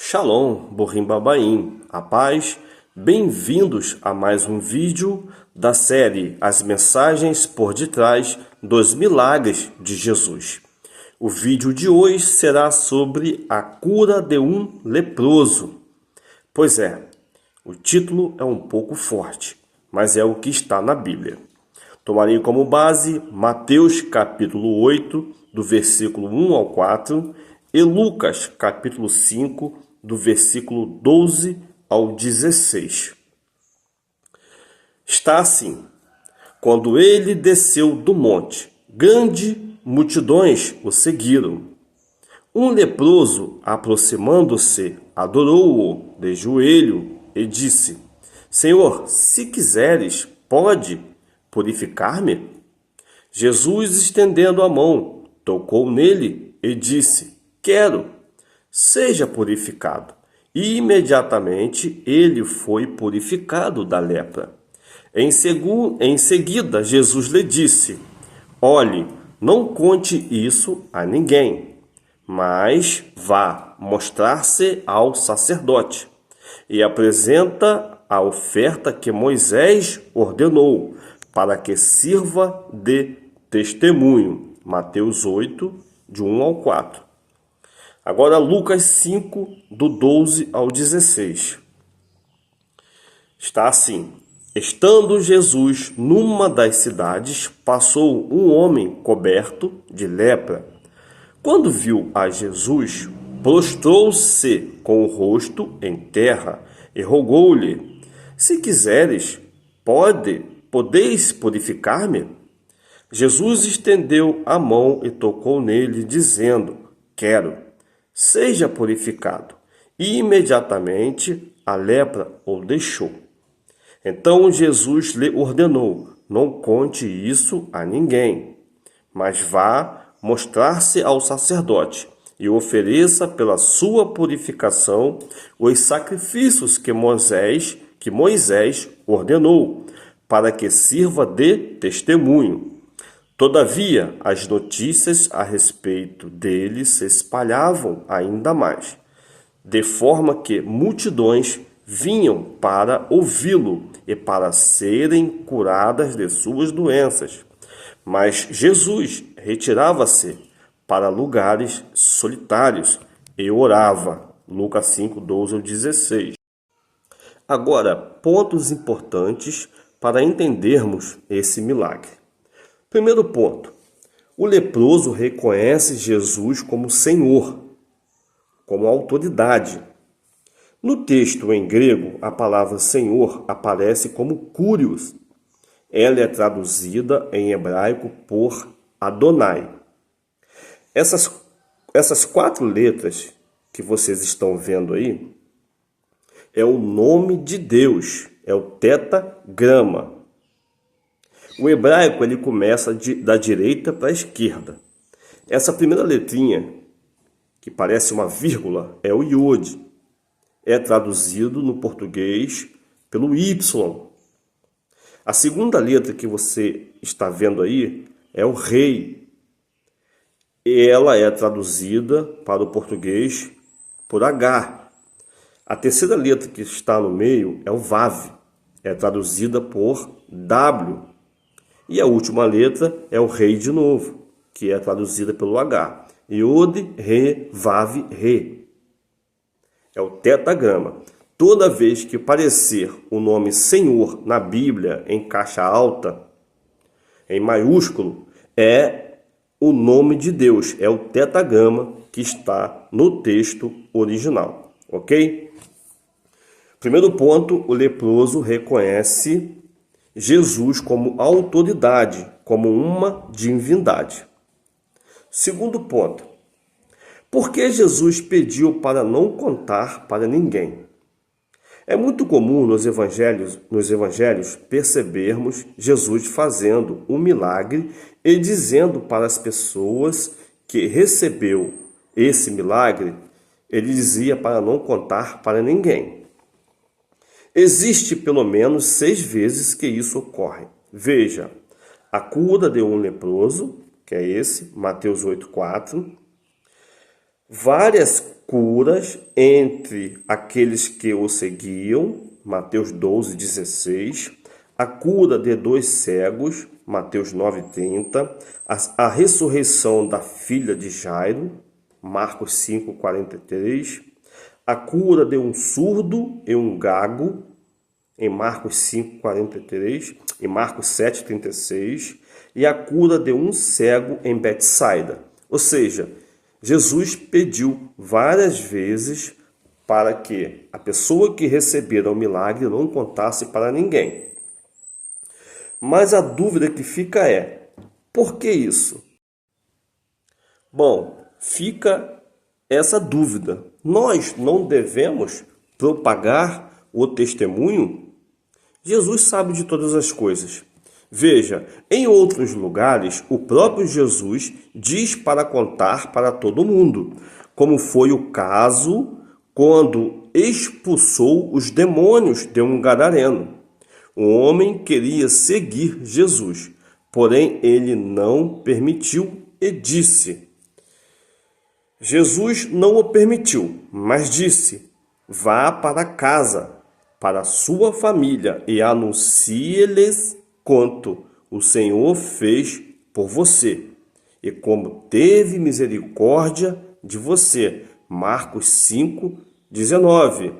Shalom, Borim Babaim, a paz, bem-vindos a mais um vídeo da série As Mensagens por Detrás dos Milagres de Jesus. O vídeo de hoje será sobre a cura de um leproso. Pois é, o título é um pouco forte, mas é o que está na Bíblia. Tomarei como base Mateus capítulo 8, do versículo 1 ao 4, e Lucas capítulo 5, do versículo 12 ao 16. Está assim: quando ele desceu do monte, grandes multidões o seguiram. Um leproso, aproximando-se, adorou-o de joelho e disse: Senhor, se quiseres, pode purificar-me? Jesus, estendendo a mão, tocou nele e disse: Quero, seja purificado. E imediatamente ele foi purificado da lepra. Em seguida, Jesus lhe disse: Olhe, não conte isso a ninguém, mas vá mostrar-se ao sacerdote e apresenta a oferta que Moisés ordenou, para que sirva de testemunho. Mateus 8, de 1 ao 4. Agora Lucas 5, do 12 ao 16. Está assim: estando Jesus numa das cidades, passou um homem coberto de lepra. Quando viu a Jesus, prostrou-se com o rosto em terra e rogou-lhe: Se quiseres, podeis purificar-me? Jesus estendeu a mão e tocou nele, dizendo: Quero, seja purificado. E imediatamente a lepra o deixou. Então Jesus lhe ordenou: Não conte isso a ninguém, mas vá mostrar-se ao sacerdote e ofereça pela sua purificação os sacrifícios que Moisés ordenou, para que sirva de testemunho. Todavia, as notícias a respeito dele se espalhavam ainda mais, de forma que multidões vinham para ouvi-lo e para serem curadas de suas doenças. Mas Jesus retirava-se para lugares solitários e orava. Lucas 5, 12 ao 16. Agora, pontos importantes para entendermos esse milagre. Primeiro ponto: o leproso reconhece Jesus como Senhor, como autoridade. No texto em grego, a palavra Senhor aparece como Kyrios. Ela é traduzida em hebraico por Adonai. Essas 4 letras que vocês estão vendo aí é o nome de Deus, é o tetagrama. O hebraico ele começa da direita para a esquerda. Essa primeira letrinha, que parece uma vírgula, é o Yod. É traduzido no português pelo Y. A segunda letra que você está vendo aí é o Rei. E ela é traduzida para o português por H. A terceira letra que está no meio é o Vav. É traduzida por W. E a última letra é o Rei de novo, que é traduzida pelo H. Yod, Re, Vav, Re. É o tetagrama. Toda vez que aparecer o nome Senhor na Bíblia em caixa alta, em maiúsculo, é o nome de Deus, é o tetagrama que está no texto original, ok? Primeiro ponto: o leproso reconhece Jesus como autoridade, como uma divindade. Segundo ponto: por que Jesus pediu para não contar para ninguém? É muito comum nos evangelhos percebermos Jesus fazendo um milagre e dizendo para as pessoas que recebeu esse milagre, ele dizia para não contar para ninguém. Existe pelo menos 6 vezes que isso ocorre. Veja: a cura de um leproso, que é esse, Mateus 8, 4. várias curas entre aqueles que o seguiam, Mateus 12:16, a cura de 2 cegos, Mateus 9:30, a ressurreição da filha de Jairo, Marcos 5:43, a cura de um surdo e um gago, em Marcos 5:43 e Marcos 7:36, e a cura de um cego em Betsaida. Ou seja, Jesus pediu várias vezes para que a pessoa que recebera o milagre não contasse para ninguém. Mas a dúvida que fica é: por que isso? Bom, fica essa dúvida. Nós não devemos propagar o testemunho? Jesus sabe de todas as coisas. Veja, em outros lugares, o próprio Jesus diz para contar para todo mundo, como foi o caso quando expulsou os demônios de um gadareno. O homem queria seguir Jesus, porém ele não permitiu e disse. Jesus não o permitiu, mas disse: vá para casa, para sua família e anuncie-lhes quanto o Senhor fez por você e como teve misericórdia de você. Marcos 5:19.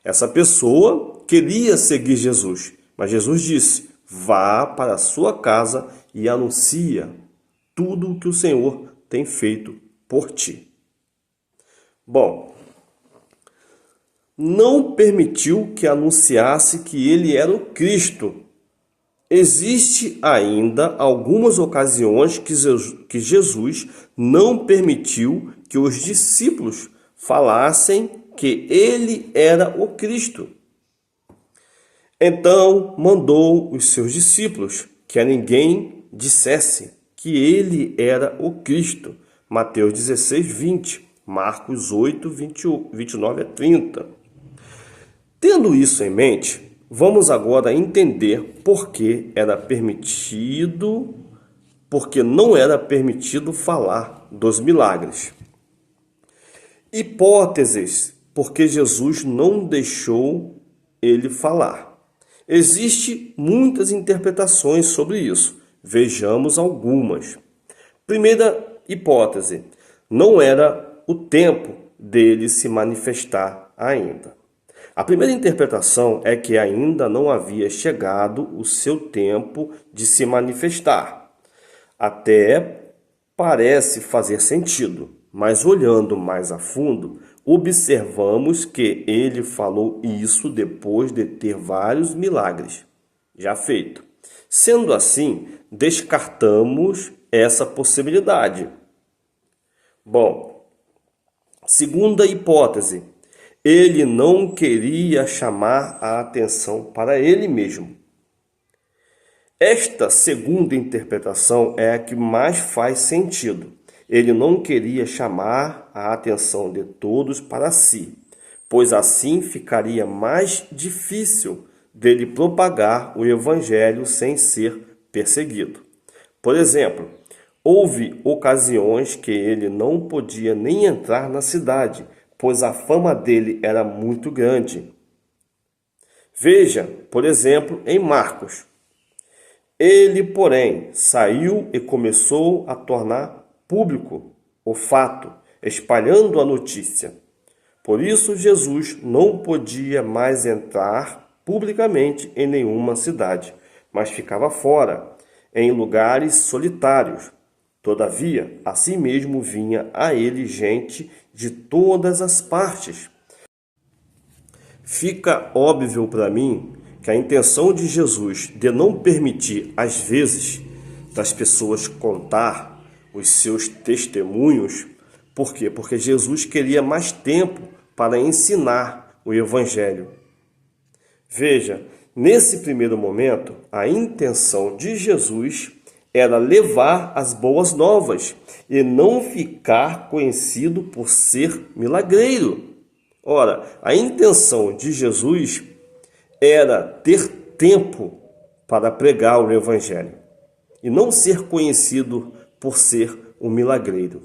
Essa pessoa queria seguir Jesus, mas Jesus disse: vá para a sua casa e anuncia tudo o que o Senhor tem feito por ti. Bom, não permitiu que anunciasse que ele era o Cristo. Existe ainda algumas ocasiões que Jesus não permitiu que os discípulos falassem que ele era o Cristo. Então mandou os seus discípulos que a ninguém dissesse que ele era o Cristo. Mateus 16:20, Marcos 8:29-30. Tendo isso em mente, vamos agora entender por que não era permitido falar dos milagres. Hipóteses porque Jesus não deixou ele falar. Existem muitas interpretações sobre isso. Vejamos algumas. Primeira hipótese: não era o tempo dele se manifestar ainda. A primeira interpretação é que ainda não havia chegado o seu tempo de se manifestar. Até parece fazer sentido, mas olhando mais a fundo, observamos que ele falou isso depois de ter vários milagres já feitos. Sendo assim, descartamos essa possibilidade. Bom, segunda hipótese: ele não queria chamar a atenção para ele mesmo. Esta segunda interpretação é a que mais faz sentido. Ele não queria chamar a atenção de todos para si, pois assim ficaria mais difícil dele propagar o evangelho sem ser perseguido. Por exemplo, houve ocasiões que ele não podia nem entrar na cidade, pois a fama dele era muito grande. Veja, por exemplo, em Marcos. Ele, porém, saiu e começou a tornar público o fato, espalhando a notícia. Por isso, Jesus não podia mais entrar publicamente em nenhuma cidade, mas ficava fora, em lugares solitários. Todavia, assim mesmo vinha a ele gente de todas as partes. Fica óbvio para mim que a intenção de Jesus de não permitir, às vezes, das pessoas contar os seus testemunhos. Por quê? Porque Jesus queria mais tempo para ensinar o Evangelho. Veja, nesse primeiro momento, a intenção de Jesus era levar as boas novas e não ficar conhecido por ser milagreiro. Ora, a intenção de Jesus era ter tempo para pregar o Evangelho e não ser conhecido por ser um milagreiro.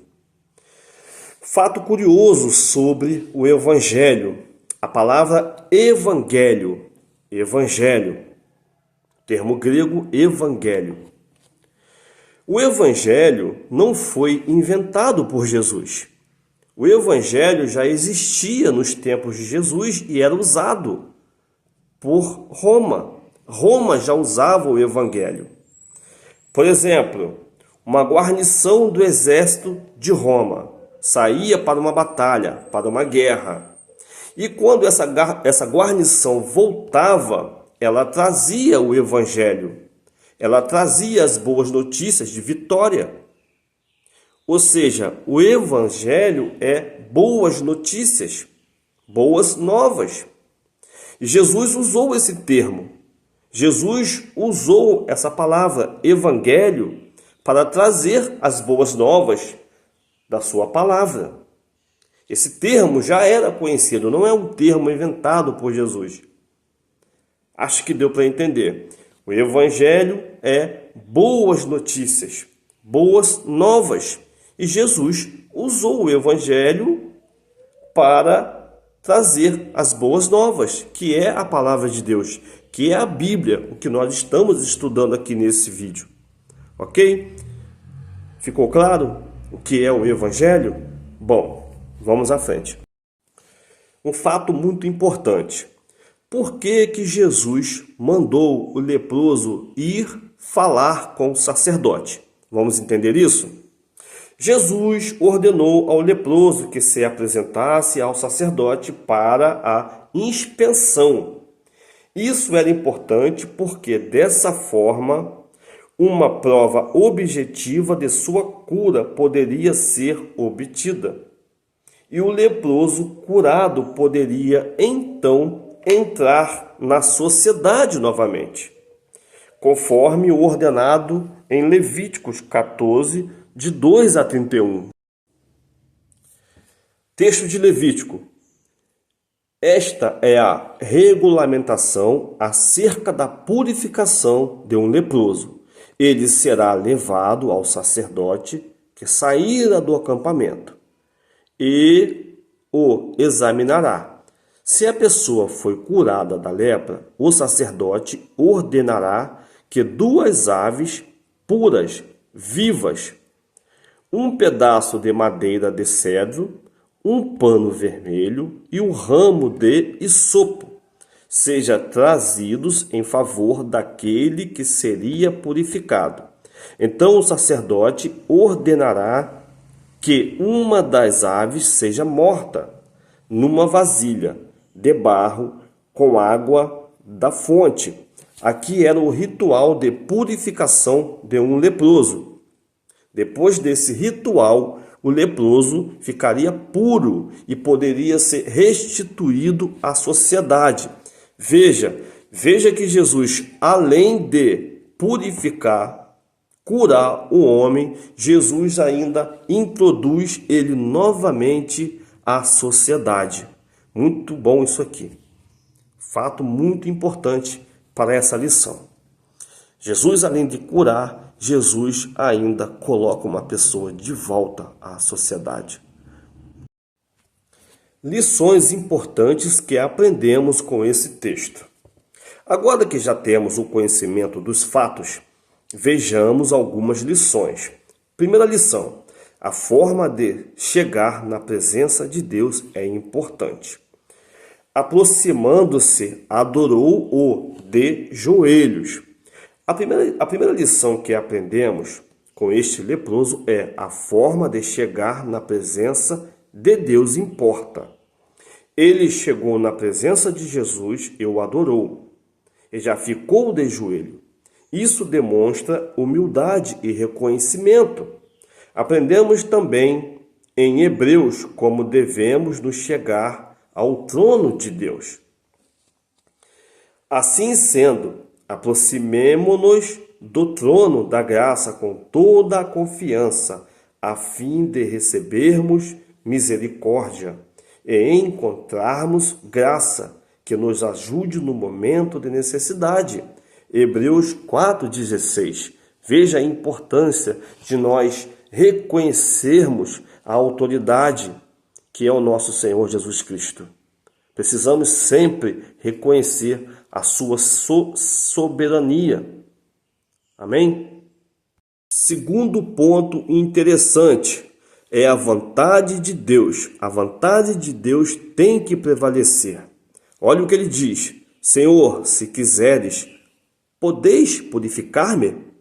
Fato curioso sobre o Evangelho. A palavra evangelho, termo grego evangelho. O Evangelho não foi inventado por Jesus. O Evangelho já existia nos tempos de Jesus e era usado por Roma. Roma já usava o Evangelho. Por exemplo, uma guarnição do exército de Roma saía para uma batalha, para uma guerra. E quando essa guarnição voltava, ela trazia o Evangelho. Ela trazia as boas notícias de vitória. Ou seja, o Evangelho é boas notícias, boas novas. E Jesus usou esse termo. Jesus usou essa palavra Evangelho para trazer as boas novas da sua palavra. Esse termo já era conhecido, não é um termo inventado por Jesus. Acho que deu para entender. O Evangelho é boas notícias, boas novas. E Jesus usou o Evangelho para trazer as boas novas, que é a palavra de Deus, que é a Bíblia, o que nós estamos estudando aqui nesse vídeo. Ok? Ficou claro o que é o Evangelho? Bom, vamos à frente. Um fato muito importante. Por que Jesus mandou o leproso ir falar com o sacerdote? Vamos entender isso? Jesus ordenou ao leproso que se apresentasse ao sacerdote para a inspeção. Isso era importante porque, dessa forma, uma prova objetiva de sua cura poderia ser obtida. E o leproso curado poderia, então, entrar na sociedade novamente, conforme o ordenado em Levíticos 14, de 2 a 31. Texto de Levítico. Esta é a regulamentação acerca da purificação de um leproso. Ele será levado ao sacerdote que saíra do acampamento e o examinará. Se a pessoa foi curada da lepra, o sacerdote ordenará que 2 aves puras, vivas, um pedaço de madeira de cedro, um pano vermelho e um ramo de hisopo sejam trazidos em favor daquele que seria purificado. Então o sacerdote ordenará que uma das aves seja morta numa vasilha de barro com água da fonte. Aqui era o ritual de purificação de um leproso. Depois desse ritual, o leproso ficaria puro e poderia ser restituído à sociedade. Veja que Jesus, além de purificar, curar o homem, Jesus ainda introduz ele novamente à sociedade. Muito bom isso aqui. Fato muito importante para essa lição. Jesus, além de curar, Jesus ainda coloca uma pessoa de volta à sociedade. Lições importantes que aprendemos com esse texto. Agora que já temos o conhecimento dos fatos, vejamos algumas lições. Primeira lição: a forma de chegar na presença de Deus é importante. Aproximando-se, adorou-o de joelhos. A primeira lição que aprendemos com este leproso é a forma de chegar na presença de Deus importa. Ele chegou na presença de Jesus e o adorou. E já ficou de joelho. Isso demonstra humildade e reconhecimento. Aprendemos também em Hebreus como devemos nos chegar ao trono de Deus. Assim sendo, aproximemo-nos do trono da graça com toda a confiança, a fim de recebermos misericórdia e encontrarmos graça que nos ajude no momento de necessidade. Hebreus 4,16. Veja a importância de nós reconhecermos a autoridade que é o nosso Senhor Jesus Cristo. Precisamos sempre reconhecer a sua soberania. Amém? Segundo ponto interessante é a vontade de Deus. A vontade de Deus tem que prevalecer. Olha o que ele diz: Senhor, se quiseres, podeis purificar-me?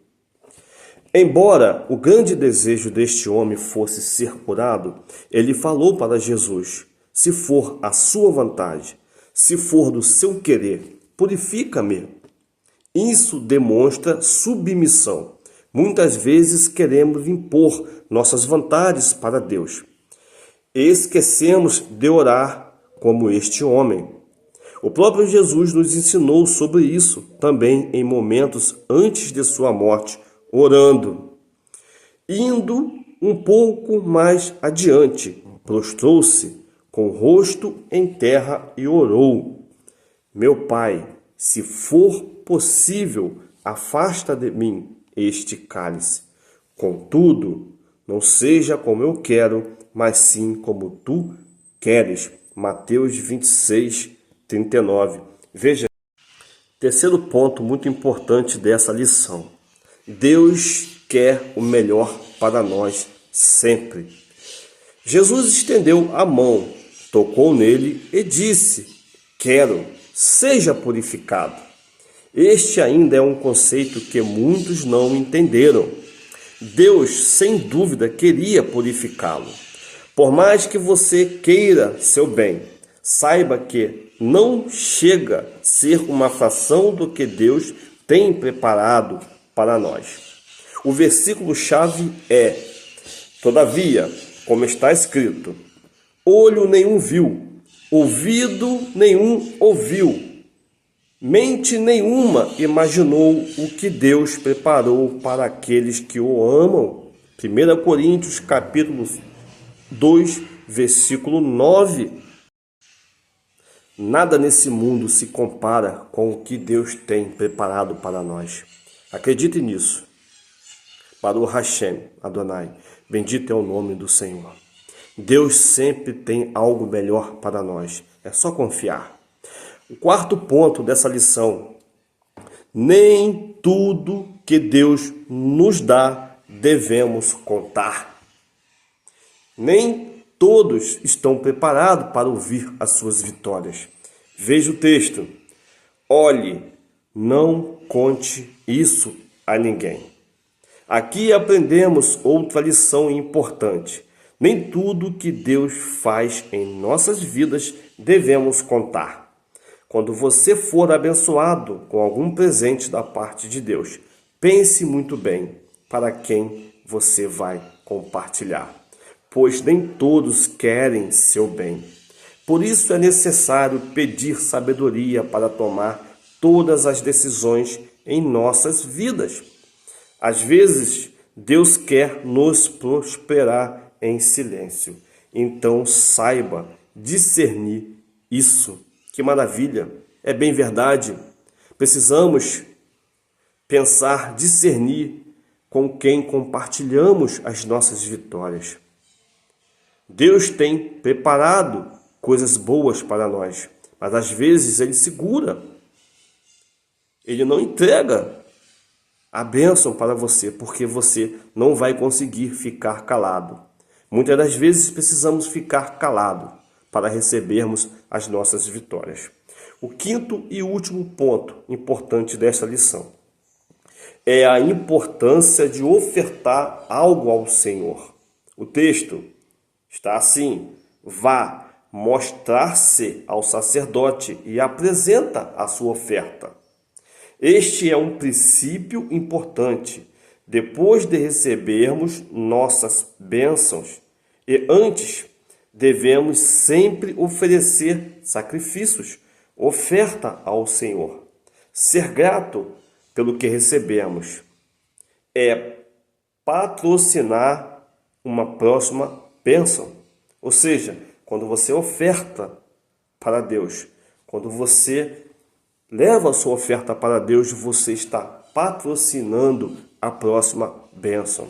Embora o grande desejo deste homem fosse ser curado, ele falou para Jesus: se for a sua vontade, se for do seu querer, purifica-me. Isso demonstra submissão. Muitas vezes queremos impor nossas vontades para Deus. Esquecemos de orar como este homem. O próprio Jesus nos ensinou sobre isso também em momentos antes de sua morte, orando. Indo um pouco mais adiante, prostrou-se com o rosto em terra e orou: meu Pai, se for possível, afasta de mim este cálice. Contudo, não seja como eu quero, mas sim como tu queres. Mateus 26, 39. Veja, terceiro ponto muito importante dessa lição. Deus quer o melhor para nós sempre. Jesus estendeu a mão, tocou nele e disse: quero, seja purificado. Este ainda é um conceito que muitos não entenderam. Deus, sem dúvida, queria purificá-lo. Por mais que você queira seu bem, saiba que não chega a ser uma fração do que Deus tem preparado para nós. O versículo-chave é: todavia, como está escrito, olho nenhum viu, ouvido nenhum ouviu, mente nenhuma imaginou o que Deus preparou para aqueles que o amam. 1 Coríntios capítulo 2, versículo 9. Nada nesse mundo se compara com o que Deus tem preparado para nós. Acredite nisso. Baruch Hashem, Adonai, bendito é o nome do Senhor. Deus sempre tem algo melhor para nós. É só confiar. O quarto ponto dessa lição: nem tudo que Deus nos dá devemos contar. Nem todos estão preparados para ouvir as suas vitórias. Veja o texto: olhe, não conte isso a ninguém. Aqui aprendemos outra lição importante. Nem tudo que Deus faz em nossas vidas devemos contar. Quando você for abençoado com algum presente da parte de Deus, pense muito bem para quem você vai compartilhar, pois nem todos querem seu bem. Por isso é necessário pedir sabedoria para tomar todas as decisões em nossas vidas. Às vezes, Deus quer nos prosperar em silêncio. Então, saiba discernir isso. Que maravilha! É bem verdade. Precisamos pensar, discernir com quem compartilhamos as nossas vitórias. Deus tem preparado coisas boas para nós, mas às vezes Ele segura. Ele não entrega a bênção para você, porque você não vai conseguir ficar calado. Muitas das vezes precisamos ficar calado para recebermos as nossas vitórias. O quinto e último ponto importante desta lição é a importância de ofertar algo ao Senhor. O texto está assim: vá mostrar-se ao sacerdote e apresenta a sua oferta. Este é um princípio importante. Depois de recebermos nossas bênçãos e antes, devemos sempre oferecer sacrifícios, oferta ao Senhor. Ser grato pelo que recebemos é patrocinar uma próxima bênção. Ou seja, quando você oferta para Deus, quando você leva a sua oferta para Deus, você está patrocinando a próxima bênção.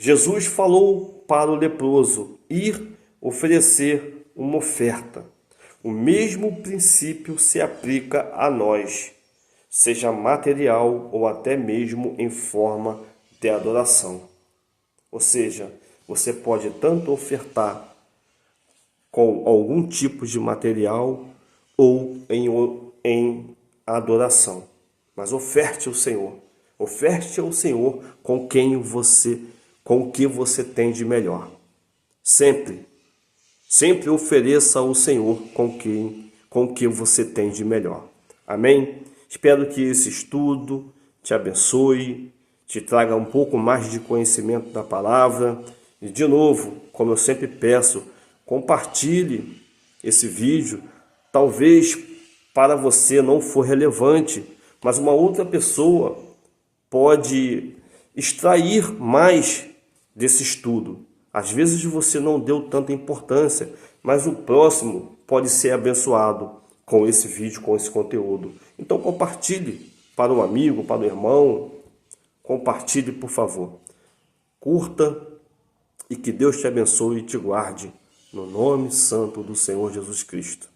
Jesus falou para o leproso ir oferecer uma oferta. O mesmo princípio se aplica a nós, seja material ou até mesmo em forma de adoração. Ou seja, você pode tanto ofertar com algum tipo de material ou em adoração. Mas oferte ao Senhor. Oferte ao Senhor com o que você tem de melhor. Sempre ofereça ao Senhor com o que você tem de melhor. Amém? Espero que esse estudo te abençoe, te traga um pouco mais de conhecimento da palavra. E de novo, como eu sempre peço, compartilhe esse vídeo. Talvez para você não for relevante, mas uma outra pessoa pode extrair mais desse estudo. Às vezes você não deu tanta importância, mas o próximo pode ser abençoado com esse vídeo, com esse conteúdo. Então compartilhe para um amigo, para um irmão. Compartilhe, por favor. Curta e que Deus te abençoe e te guarde. No nome santo do Senhor Jesus Cristo.